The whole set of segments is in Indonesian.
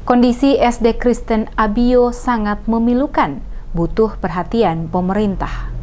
Kondisi SD Kristen Abio sangat memilukan, butuh perhatian pemerintah.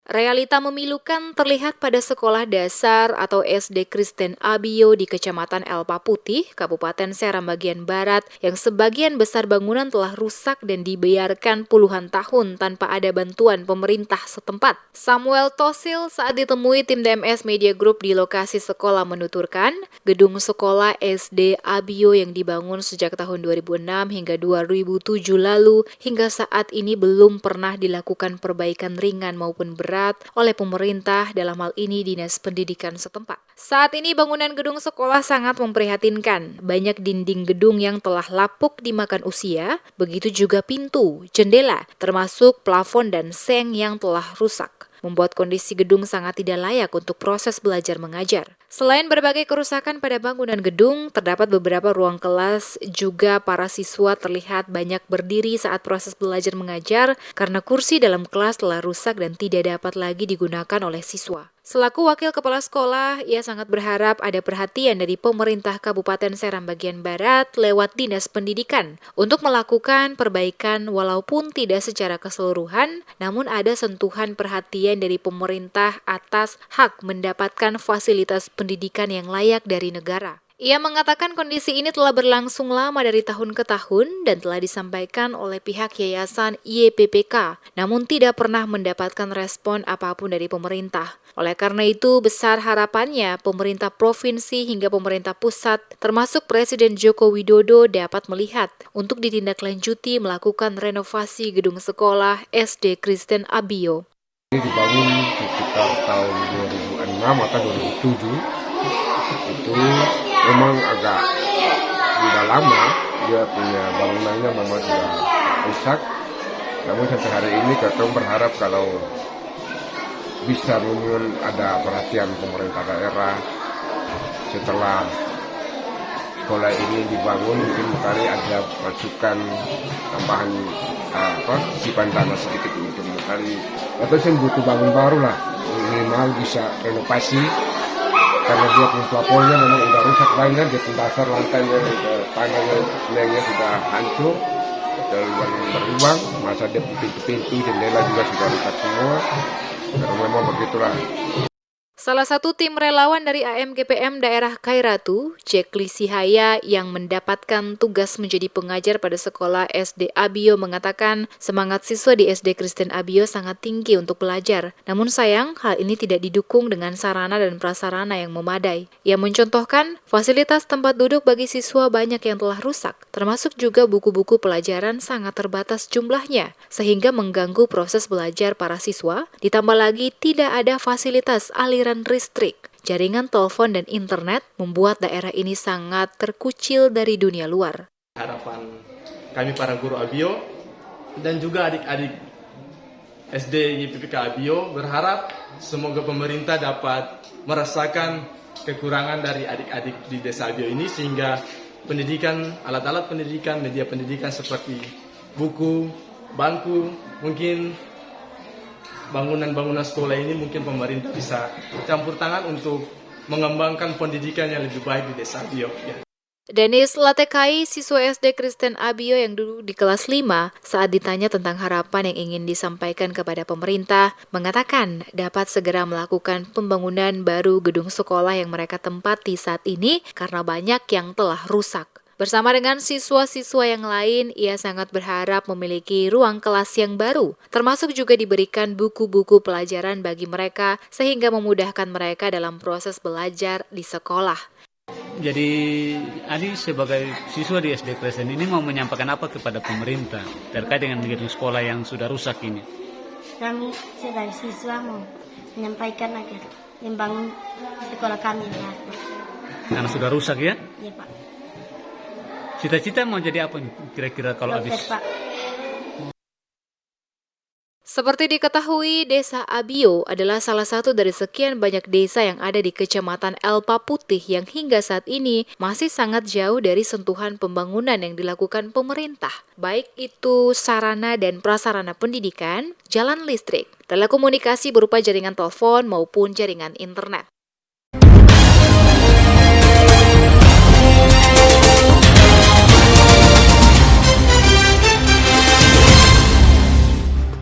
Realita memilukan terlihat pada sekolah dasar atau SD Kristen Abio di Kecamatan Elpa Putih, Kabupaten Seram bagian Barat, yang sebagian besar bangunan telah rusak dan dibiarkan puluhan tahun tanpa ada bantuan pemerintah setempat. Samuel Tosil saat ditemui tim DMS Media Group di lokasi sekolah menuturkan, gedung sekolah SD Abio yang dibangun sejak tahun 2006 hingga 2007 lalu hingga saat ini belum pernah dilakukan perbaikan ringan maupun berat oleh pemerintah, dalam hal ini Dinas Pendidikan setempat. Saat ini bangunan gedung sekolah sangat memprihatinkan. Banyak dinding gedung yang telah lapuk dimakan usia, begitu juga pintu, jendela, termasuk plafon dan seng yang telah rusak, membuat kondisi gedung sangat tidak layak untuk proses belajar mengajar. Selain berbagai kerusakan pada bangunan gedung, terdapat beberapa ruang kelas juga para siswa terlihat banyak berdiri saat proses belajar mengajar karena kursi dalam kelas telah rusak dan tidak dapat lagi digunakan oleh siswa. Selaku wakil kepala sekolah, ia sangat berharap ada perhatian dari pemerintah Kabupaten Seram bagian Barat lewat Dinas Pendidikan untuk melakukan perbaikan walaupun tidak secara keseluruhan, namun ada sentuhan perhatian dari pemerintah atas hak mendapatkan fasilitas pendidikan yang layak dari negara. Ia mengatakan kondisi ini telah berlangsung lama dari tahun ke tahun dan telah disampaikan oleh pihak Yayasan YPPK, namun tidak pernah mendapatkan respon apapun dari pemerintah. Oleh karena itu, besar harapannya pemerintah provinsi hingga pemerintah pusat, termasuk Presiden Joko Widodo dapat melihat untuk ditindaklanjuti melakukan renovasi gedung sekolah SD Kristen Abio. Ini dibangun sekitar tahun 2006 atau 2007. Itu memang agak sudah lama, dia punya bangunannya memang sudah rusak. Namun sampai hari ini kita berharap kalau bisa ada perhatian pemerintah daerah setelah sekolah ini dibangun, mungkin kali ada masukan tambahan sipan tanah sedikit untuk kali. Atau saya butuh bangun baru lah, minimal bisa renovasi. Karena dia pun plafonnya memang udah rusak banget, dia pun dasar lantainya, tanahnya, selengnya sudah hancur, dan berlubang, masa dia pintu-pintu, jendela juga sudah rusak semua, karena memang begitulah. Salah satu tim relawan dari AMGPM daerah Kairatu, Jekli Sihaya, yang mendapatkan tugas menjadi pengajar pada sekolah SD Abio mengatakan semangat siswa di SD Kristen Abio sangat tinggi untuk belajar. Namun sayang, hal ini tidak didukung dengan sarana dan prasarana yang memadai. Ia mencontohkan fasilitas tempat duduk bagi siswa banyak yang telah rusak, termasuk juga buku-buku pelajaran sangat terbatas jumlahnya, sehingga mengganggu proses belajar para siswa, ditambah lagi tidak ada fasilitas aliran listrik, jaringan telepon dan internet membuat daerah ini sangat terkucil dari dunia luar. Harapan kami para guru Abio dan juga adik-adik SD YPPK Abio berharap semoga pemerintah dapat merasakan kekurangan dari adik-adik di desa Abio ini sehingga pendidikan, alat-alat pendidikan, media pendidikan seperti buku, bangku, mungkin bangunan-bangunan sekolah ini mungkin pemerintah bisa campur tangan untuk mengembangkan pendidikan yang lebih baik di desa Abio. Dennis Latekai, siswa SD Kristen Abio yang duduk di kelas 5, saat ditanya tentang harapan yang ingin disampaikan kepada pemerintah, mengatakan dapat segera melakukan pembangunan baru gedung sekolah yang mereka tempati saat ini karena banyak yang telah rusak. Bersama dengan siswa-siswa yang lain, ia sangat berharap memiliki ruang kelas yang baru, termasuk juga diberikan buku-buku pelajaran bagi mereka sehingga memudahkan mereka dalam proses belajar di sekolah. Jadi, Adi sebagai siswa di SD Kristen ini mau menyampaikan apa kepada pemerintah terkait dengan gedung sekolah yang sudah rusak ini? Kami sebagai siswa mau menyampaikan agar membangun sekolah kami. Karena sudah rusak ya? Iya Pak. Cita-cita mau jadi apa nih kira-kira kalau habis? Seperti diketahui, Desa Abio adalah salah satu dari sekian banyak desa yang ada di Kecamatan Elpa Putih yang hingga saat ini masih sangat jauh dari sentuhan pembangunan yang dilakukan pemerintah, baik itu sarana dan prasarana pendidikan, jalan listrik, telekomunikasi berupa jaringan telepon maupun jaringan internet.